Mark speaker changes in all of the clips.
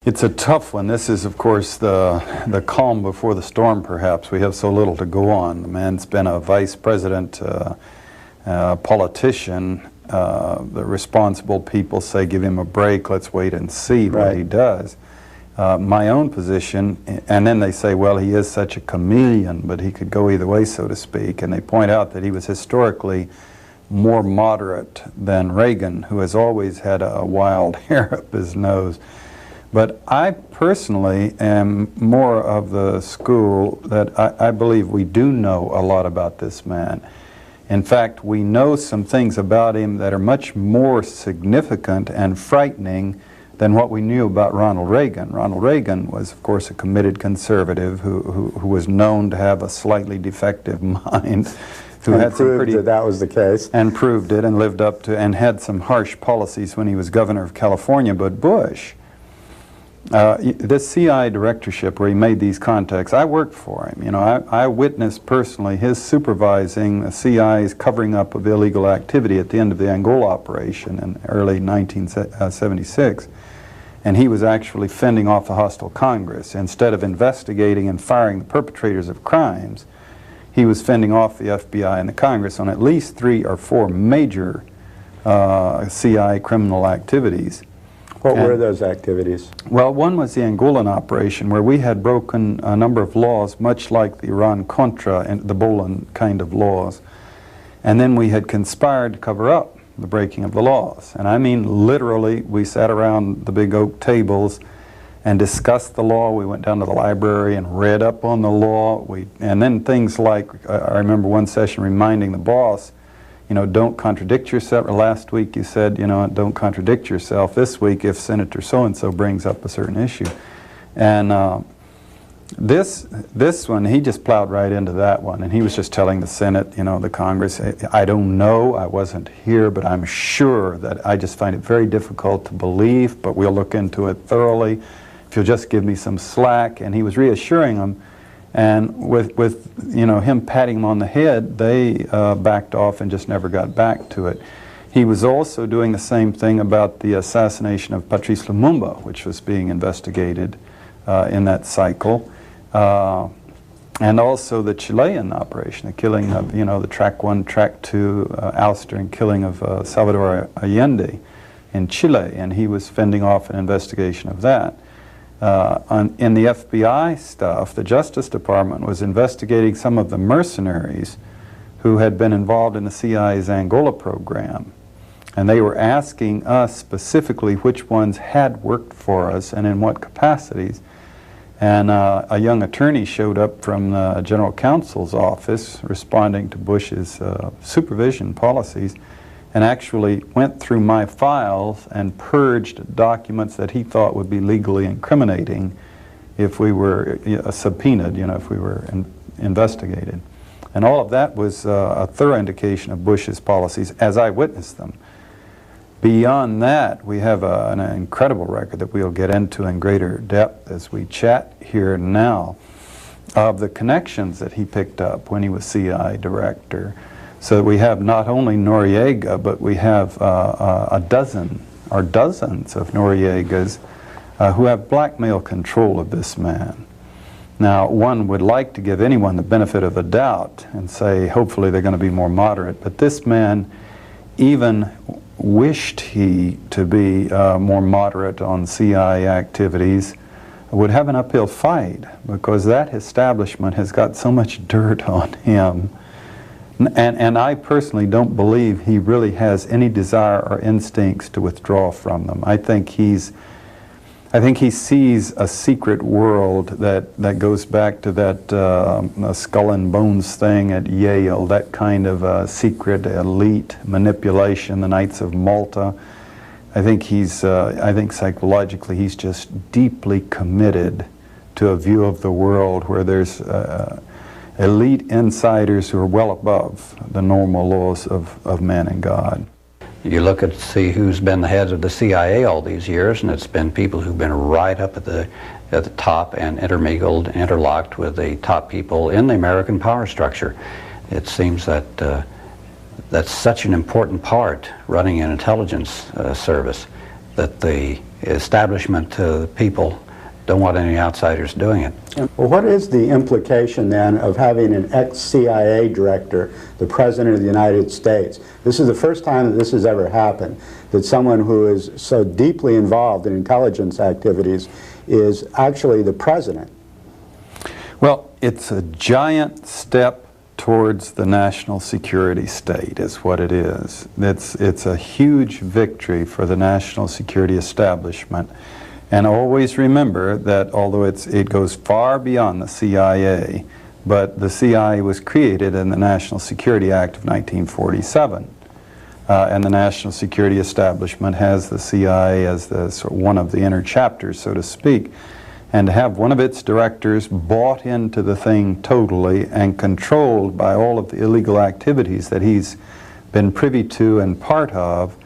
Speaker 1: It's a tough one. This is, of course, the calm before the storm, perhaps. We have so little to go on. The man's been a vice president, politician. The responsible people say, give him a break, let's wait and see what he does. My own position, and then they say, well, he is such a chameleon, but he could go either way, so to speak. And they point out that he was historically more moderate than Reagan, who has always had a wild hair up his nose. But I personally am more of the school that I believe we do know a lot about this man. In fact, we know some things about him that are much more significant and frightening than what we knew about Ronald Reagan. Ronald Reagan was, of course, a committed conservative who was known to have a slightly defective mind. Who
Speaker 2: and
Speaker 1: had
Speaker 2: proved that that was the case.
Speaker 1: And proved it and lived up to, and had some harsh policies when he was governor of California. But Bush, this CIA directorship where he made these contacts, I worked for him. You know, I witnessed personally his supervising the CIA's covering up of illegal activity at the end of the Angola operation in early 1976. And he was actually fending off the hostile Congress. Instead of investigating and firing the perpetrators of crimes, he was fending off the FBI and the Congress on at least 3 or 4 major CIA criminal activities.
Speaker 2: What were those activities?
Speaker 1: Well, one was the Angolan operation, where we had broken a number of laws, much like the Iran-Contra and the Bolan kind of laws. And then we had conspired to cover up the breaking of the laws. And I mean literally, we sat around the big oak tables and discussed the law. We went down to the library and read up on the law. And then things like, I remember one session reminding the boss, you know, don't contradict yourself. Last week you said, you know, don't contradict yourself. This week, if Senator so-and-so brings up a certain issue. And this one, he just plowed right into that one. And he was just telling the Senate, you know, the Congress, I don't know, I wasn't here, but I'm sure that I just find it very difficult to believe, but we'll look into it thoroughly. If you'll just give me some slack. And he was reassuring them. And with you know, him patting him on the head, they backed off and just never got back to it. He was also doing the same thing about the assassination of Patrice Lumumba, which was being investigated in that cycle. And also the Chilean operation, the killing of, you know, the Track 1, Track 2 ouster and killing of Salvador Allende in Chile. And he was fending off an investigation of that. In the FBI stuff, the Justice Department was investigating some of the mercenaries who had been involved in the CIA's Angola program. And they were asking us specifically which ones had worked for us and in what capacities. And a young attorney showed up from the General Counsel's office responding to Bush's supervision policies, and actually went through my files and purged documents that he thought would be legally incriminating if we were subpoenaed, you know, if we were investigated. And all of that was a thorough indication of Bush's policies as I witnessed them. Beyond that, we have an incredible record that we'll get into in greater depth as we chat here now of the connections that he picked up when he was CIA director. So we have not only Noriega, but we have a dozen or dozens of Noriegas who have blackmail control of this man. Now, one would like to give anyone the benefit of the doubt and say, hopefully they're going to be more moderate, but this man even wished he to be more moderate on CIA activities, would have an uphill fight, because that establishment has got so much dirt on him. And I personally don't believe he really has any desire or instincts to withdraw from them. I think he sees a secret world that goes back to that skull and bones thing at Yale, that kind of secret elite manipulation, the Knights of Malta. I think psychologically he's just deeply committed to a view of the world where there's elite insiders who are well above the normal laws of man and God.
Speaker 3: You look at see who's been the heads of the CIA all these years, and it's been people who've been right up at the top and intermingled, interlocked with the top people in the American power structure. It seems that that's such an important part, running an intelligence service, that the establishment to the people don't want any outsiders doing it.
Speaker 2: Well, what is the implication then of having an ex-CIA director, the President of the United States? This is the first time that this has ever happened, that someone who is so deeply involved in intelligence activities is actually the President.
Speaker 1: Well, it's a giant step towards the national security state is what it is. It's a huge victory for the national security establishment. And always remember that although it goes far beyond the CIA, but the CIA was created in the National Security Act of 1947. And the national security establishment has the CIA as one of the inner chapters, so to speak. And to have one of its directors bought into the thing totally and controlled by all of the illegal activities that he's been privy to and part of,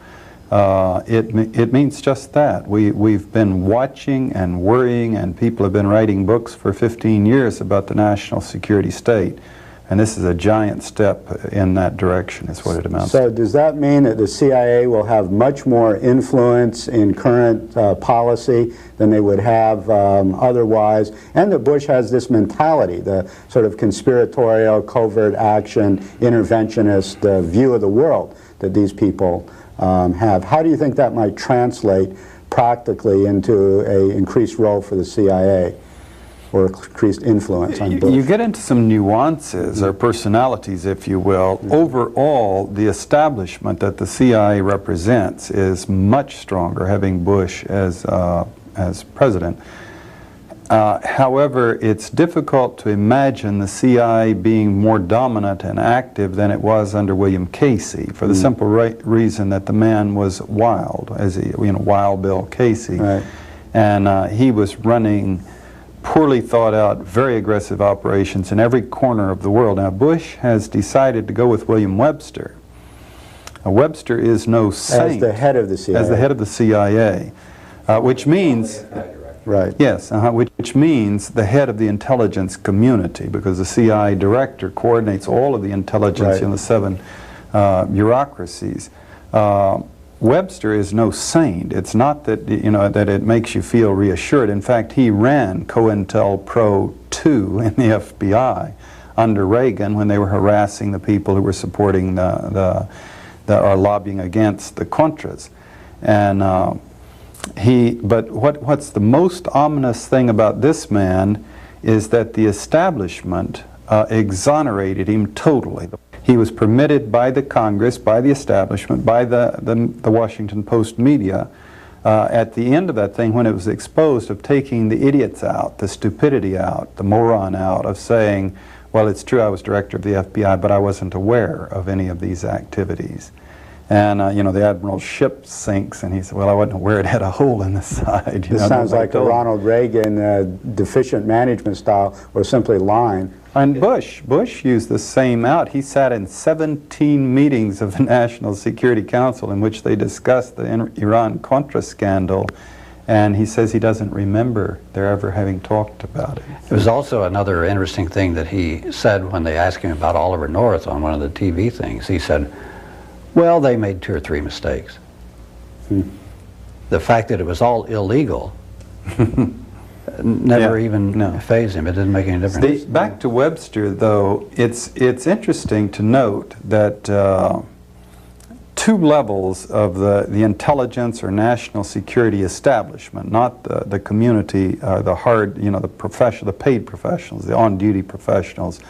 Speaker 1: it means just that. We've been watching and worrying, and people have been writing books for 15 years about the national security state. And this is a giant step in that direction, is what it amounts to.
Speaker 2: So does that mean that the CIA will have much more influence in current policy than they would have otherwise? And that Bush has this mentality, the sort of conspiratorial, covert action, interventionist view of the world that these people have. How do you think that might translate practically into an increased role for the CIA or increased influence on Bush?
Speaker 1: You get into some nuances or personalities, if you will. Overall, the establishment that the CIA represents is much stronger, having Bush as president. However, it's difficult to imagine the CIA being more dominant and active than it was under William Casey, for the simple reason that the man was wild, Wild Bill Casey.
Speaker 2: Right.
Speaker 1: And he was running poorly thought out, very aggressive operations in every corner of the world. Now, Bush has decided to go with William Webster. Now, Webster is no saint.
Speaker 2: As the head of the CIA.
Speaker 1: As the head of the CIA, which means...
Speaker 2: Right.
Speaker 1: Yes, which means the head of the intelligence community, because the CIA director coordinates all of the intelligence in the 7 bureaucracies. Webster is no saint. It's not that, that it makes you feel reassured. In fact, he ran COINTELPRO 2 in the FBI under Reagan when they were harassing the people who were supporting or lobbying against the Contras. And but what's the most ominous thing about this man is that the establishment exonerated him totally. He was permitted by the Congress, by the establishment, by the Washington Post media, at the end of that thing, when it was exposed, of taking the idiots out, the stupidity out, the moron out, of saying, well, it's true I was director of the FBI, but I wasn't aware of any of these activities. And, the admiral's ship sinks, and he said, well, I wasn't aware it had a hole in the side.
Speaker 2: This sounds like a Ronald Reagan deficient management style, or simply lying.
Speaker 1: And Bush used the same out. He sat in 17 meetings of the National Security Council in which they discussed the Iran-Contra scandal, and he says he doesn't remember their ever having talked about it.
Speaker 3: It was also another interesting thing that he said when they asked him about Oliver North on one of the TV things. He said, well, they made 2 or 3 mistakes. The fact that it was all illegal never even fazed him. It didn't make any difference.
Speaker 1: Back to Webster, though, it's interesting to note that 2 levels of the intelligence or national security establishment, not the community, the hard, the paid professionals, the on-duty professionals,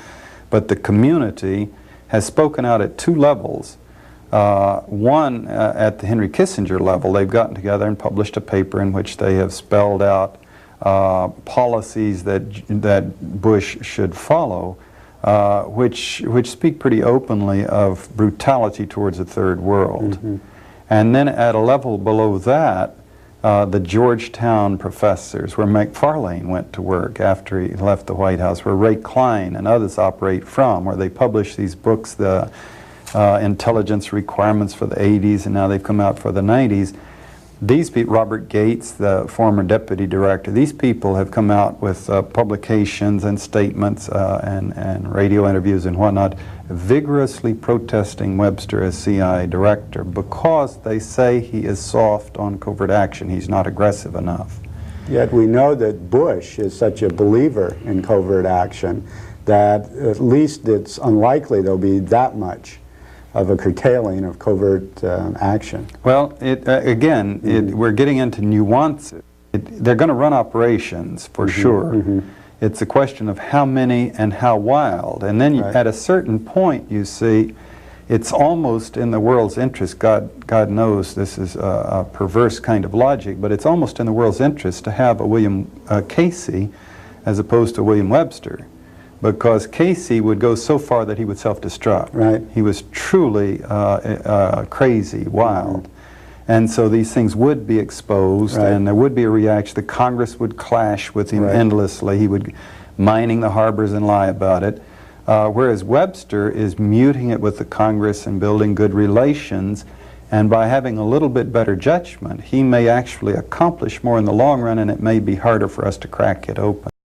Speaker 1: but the community has spoken out at 2 levels. One, at the Henry Kissinger level, they've gotten together and published a paper in which they have spelled out policies that Bush should follow, which speak pretty openly of brutality towards the Third World. And then at a level below that, the Georgetown professors, where McFarlane went to work after he left the White House, where Ray Klein and others operate from, where they publish these books, the intelligence requirements for the 80s, and now they've come out for the 90s. These people, Robert Gates, the former deputy director, these people have come out with publications and statements and radio interviews and whatnot, vigorously protesting Webster as CIA director because they say he is soft on covert action. He's not aggressive enough.
Speaker 2: Yet we know that Bush is such a believer in covert action that at least it's unlikely there'll be that much of a curtailing of covert action.
Speaker 1: Well, we're getting into nuances. They're going to run operations for sure. It's a question of how many and how wild. And then at a certain point, you see, it's almost in the world's interest. God knows this is a perverse kind of logic, but it's almost in the world's interest to have a William Casey as opposed to William Webster, because Casey would go so far that he would self-destruct.
Speaker 2: Right.
Speaker 1: He was truly crazy, wild. And so these things would be exposed, and there would be a reaction. The Congress would clash with him endlessly. He would mining the harbors and lie about it. Whereas Webster is muting it with the Congress and building good relations, and by having a little bit better judgment, he may actually accomplish more in the long run, and it may be harder for us to crack it open.